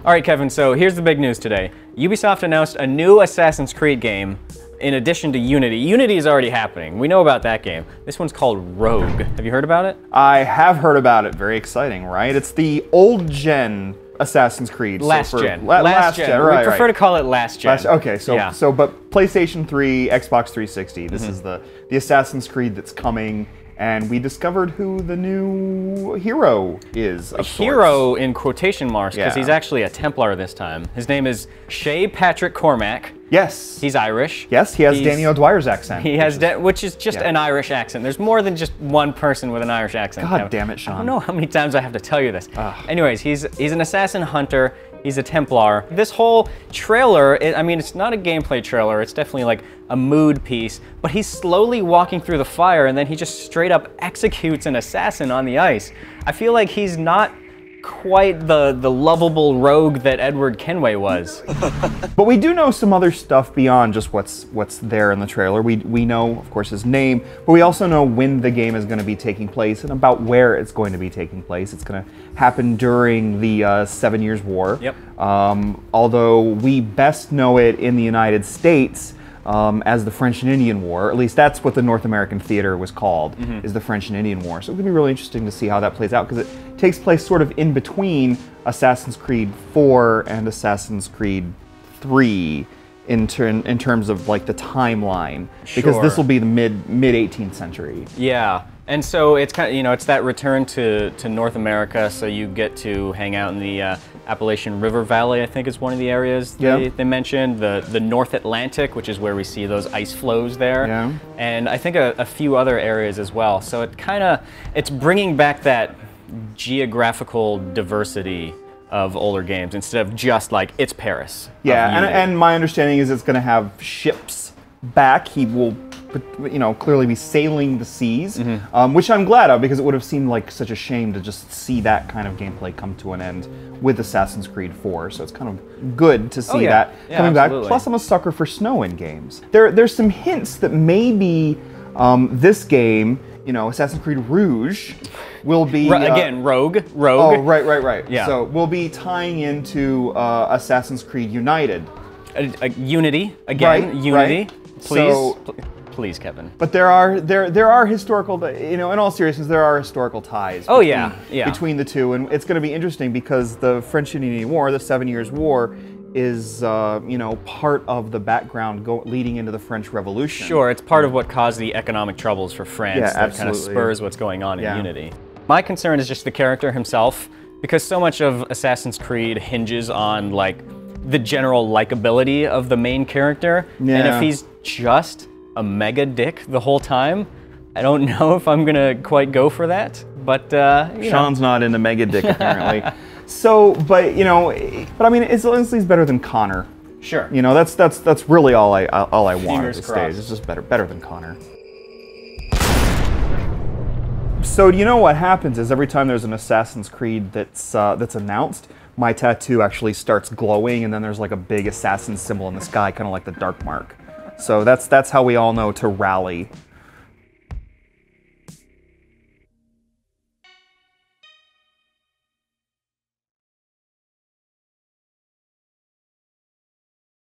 All right, Kevin, so here's the big news today. Ubisoft announced a new Assassin's Creed game in addition to Unity. Unity is already happening. We know about that game. This one's called Rogue. Have you heard about it? I have heard about it. Very exciting, right? It's the old gen Assassin's Creed. Last gen. Last gen. Right, we prefer to call it last gen. Okay, but PlayStation 3, Xbox 360. This is the Assassin's Creed that's coming. And we discovered who the new hero is. Hero in quotation marks, because he's actually a Templar this time. His name is Shay Patrick Cormac. Yes. He's Irish. Yes, he has Danny O'Dwyer's accent. He has, which is just an Irish accent. There's more than just one person with an Irish accent. God damn it, Sean. I don't know how many times I have to tell you this. Anyways, he's an assassin hunter. He's a Templar. This whole trailer, I mean, it's not a gameplay trailer. It's definitely like a mood piece. But he's slowly walking through the fire, and then he just straight up executes an assassin on the ice. I feel like he's not quite the lovable rogue that Edward Kenway was. But we do know some other stuff beyond just what's there in the trailer. We know, of course, his name, but we also know when the game is going to be taking place and about where it's going to be taking place. It's going to happen during the 7 Years' War. Yep. Although we best know it in the United States as the French and Indian War. At least that's what the North American theater was called, is the French and Indian War. So it's going to be really interesting to see how that plays out, because it takes place sort of in between Assassin's Creed 4 and Assassin's Creed 3 in terms of like the timeline, because this will be the mid 18th century. Yeah. And so it's kind of, you know, it's that return to North America, so you get to hang out in the Appalachian River Valley, I think is one of the areas they mentioned. The North Atlantic, which is where we see those ice flows there. Yeah. And I think a few other areas as well. So it's bringing back that geographical diversity of older games instead of just like, it's Paris. Yeah, and my understanding is it's going to have ships back. He will, you know, clearly be sailing the seas, which I'm glad of, because it would have seemed like such a shame to just see that kind of gameplay come to an end with Assassin's Creed 4. So it's kind of good to see that coming back. Plus, I'm a sucker for snow in games. There's some hints that maybe this game, you know, Assassin's Creed Rouge, will be again Rogue. Oh, right. Yeah. So we'll be tying into Assassin's Creed United. Unity again. Unity. Please. Please, Kevin. But there are historical, you know, in all seriousness, there are historical ties. Between the two, and it's going to be interesting because the French and Indian War, the 7 Years' War, is you know, part of the background leading into the French Revolution. Sure, it's part of what caused the economic troubles for France. Yeah, that kind of spurs what's going on in Unity. My concern is just the character himself, because so much of Assassin's Creed hinges on like the general likability of the main character, and if he's just a mega dick the whole time, I don't know if I'm gonna quite go for that. But Sean's not into mega dick apparently. So, but you know, I mean, it's honestly better than Connor. Sure. You know, that's really all I want Fingers at this crossed. stage. It's just better than Connor. So, you know what happens is every time there's an Assassin's Creed that's announced, my tattoo actually starts glowing, and then there's like a big assassin symbol in the sky, kind of like the Dark Mark. So that's how we all know to rally